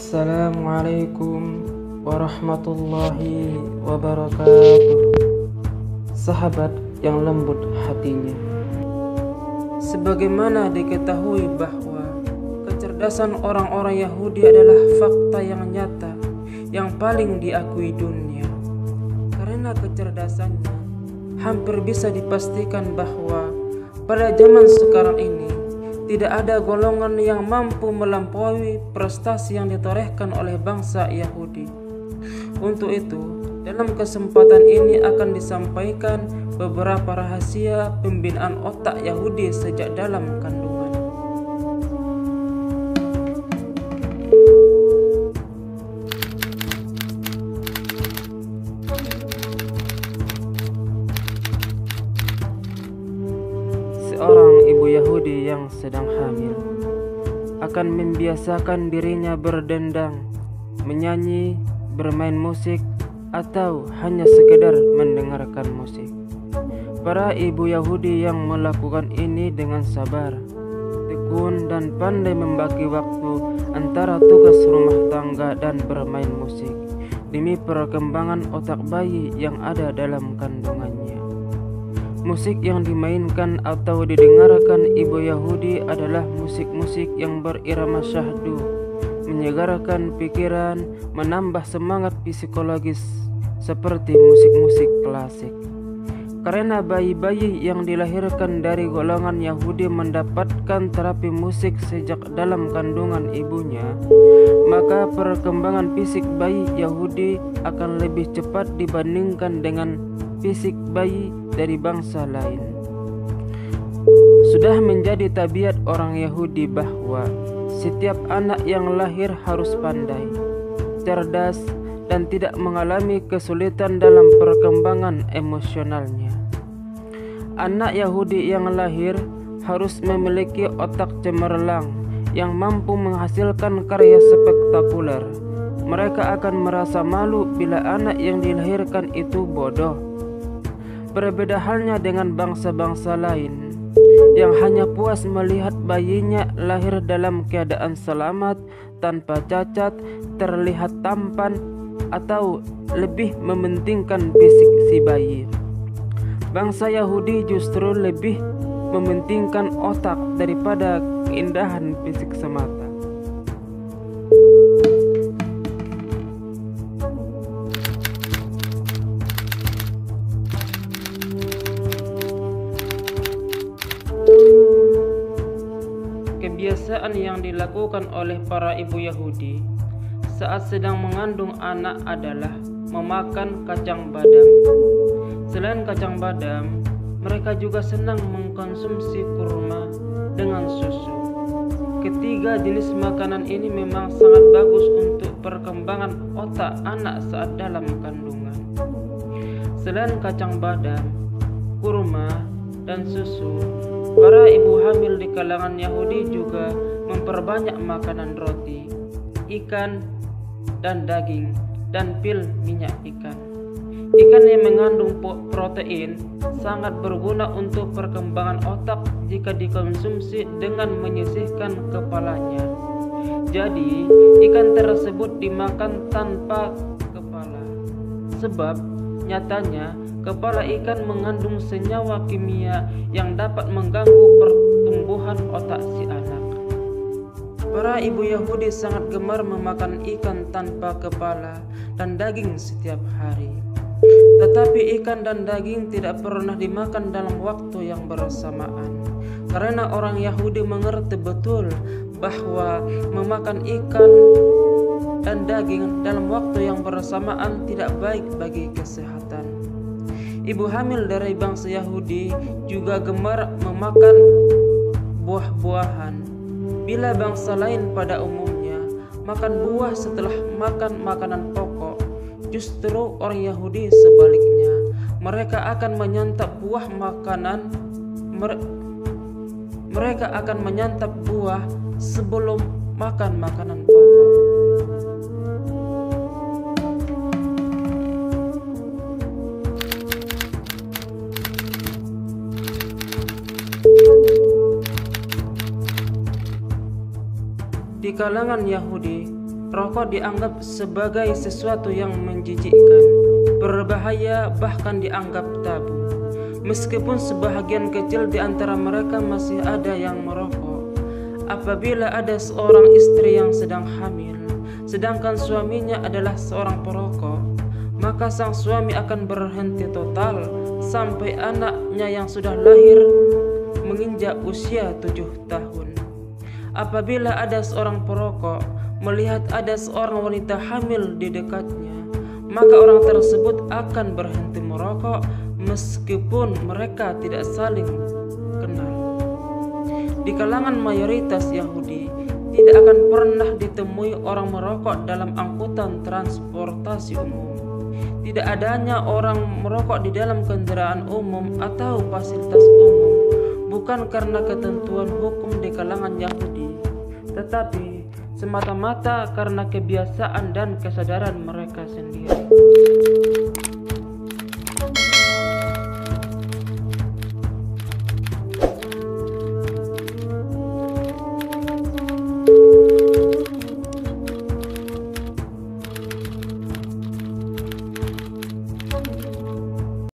Assalamualaikum warahmatullahi wabarakatuh. Sahabat yang lembut hatinya, sebagaimana diketahui bahwa kecerdasan orang-orang Yahudi adalah fakta yang nyata yang paling diakui dunia. Karena kecerdasannya hampir bisa dipastikan bahwa pada zaman sekarang ini tidak ada golongan yang mampu melampaui prestasi yang ditorehkan oleh bangsa Yahudi. Untuk itu, dalam kesempatan ini akan disampaikan beberapa rahasia pembinaan otak Yahudi sejak dalam kandungan. Seorang ibu Yahudi yang sedang hamil akan membiasakan dirinya berdendang, menyanyi, bermain musik, atau hanya sekedar mendengarkan musik. Para ibu Yahudi yang melakukan ini dengan sabar, tekun, dan pandai membagi waktu antara tugas rumah tangga dan bermain musik demi perkembangan otak bayi yang ada dalam kandungannya. Musik yang dimainkan atau didengarkan ibu Yahudi adalah musik-musik yang berirama syahdu, menyegarkan pikiran, menambah semangat psikologis seperti musik-musik klasik. Karena bayi-bayi yang dilahirkan dari golongan Yahudi mendapatkan terapi musik sejak dalam kandungan ibunya, maka perkembangan fisik bayi Yahudi akan lebih cepat dibandingkan dengan fisik bayi dari bangsa lain. Sudah menjadi tabiat orang Yahudi bahwa setiap anak yang lahir harus pandai, cerdas, dan tidak mengalami kesulitan dalam perkembangan emosionalnya. Anak Yahudi yang lahir harus memiliki otak cemerlang yang mampu menghasilkan karya spektakuler. Mereka akan merasa malu bila anak yang dilahirkan itu bodoh. Berbeda halnya dengan bangsa-bangsa lain yang hanya puas melihat bayinya lahir dalam keadaan selamat, tanpa cacat, terlihat tampan, atau lebih mementingkan fisik si bayi. Bangsa Yahudi justru lebih mementingkan otak daripada keindahan fisik semata. Kebiasaan yang dilakukan oleh para ibu Yahudi saat sedang mengandung anak adalah memakan kacang badam. Selain kacang badam, mereka juga senang mengkonsumsi kurma dengan susu. Ketiga jenis makanan ini memang sangat bagus untuk perkembangan otak anak saat dalam kandungan. Selain kacang badam, kurma, dan susu, para ibu hamil di kalangan Yahudi juga memperbanyak makanan roti, ikan, dan daging, dan pil minyak ikan. Ikan yang mengandung protein sangat berguna untuk perkembangan otak jika dikonsumsi dengan menyisihkan kepalanya. Jadi, ikan tersebut dimakan tanpa kepala, sebab nyatanya kepala ikan mengandung senyawa kimia yang dapat mengganggu pertumbuhan otak si anak. Para ibu Yahudi sangat gemar memakan ikan tanpa kepala dan daging setiap hari. Tetapi ikan dan daging tidak pernah dimakan dalam waktu yang bersamaan, karena orang Yahudi mengerti betul bahwa memakan ikan dan daging dalam waktu yang bersamaan tidak baik bagi kesehatan. Ibu hamil dari bangsa Yahudi juga gemar memakan buah-buahan. Bila bangsa lain pada umumnya makan buah setelah makan makanan pokok, justru orang Yahudi sebaliknya. Mereka akan menyantap buah makanan mereka akan menyantap buah sebelum makan makanan pokok. Di kalangan Yahudi, rokok dianggap sebagai sesuatu yang menjijikkan, berbahaya, bahkan dianggap tabu. Meskipun sebahagian kecil di antara mereka masih ada yang merokok. Apabila ada seorang istri yang sedang hamil, sedangkan suaminya adalah seorang perokok, maka sang suami akan berhenti total sampai anaknya yang sudah lahir menginjak usia 7 tahun. Apabila ada seorang perokok melihat ada seorang wanita hamil di dekatnya, maka orang tersebut akan berhenti merokok meskipun mereka tidak saling kenal. Di kalangan mayoritas Yahudi, tidak akan pernah ditemui orang merokok dalam angkutan transportasi umum. Tidak adanya orang merokok di dalam kendaraan umum atau fasilitas umum bukan karena ketentuan hukum di kalangan Yahudi, tetapi semata-mata karena kebiasaan dan kesadaran mereka sendiri.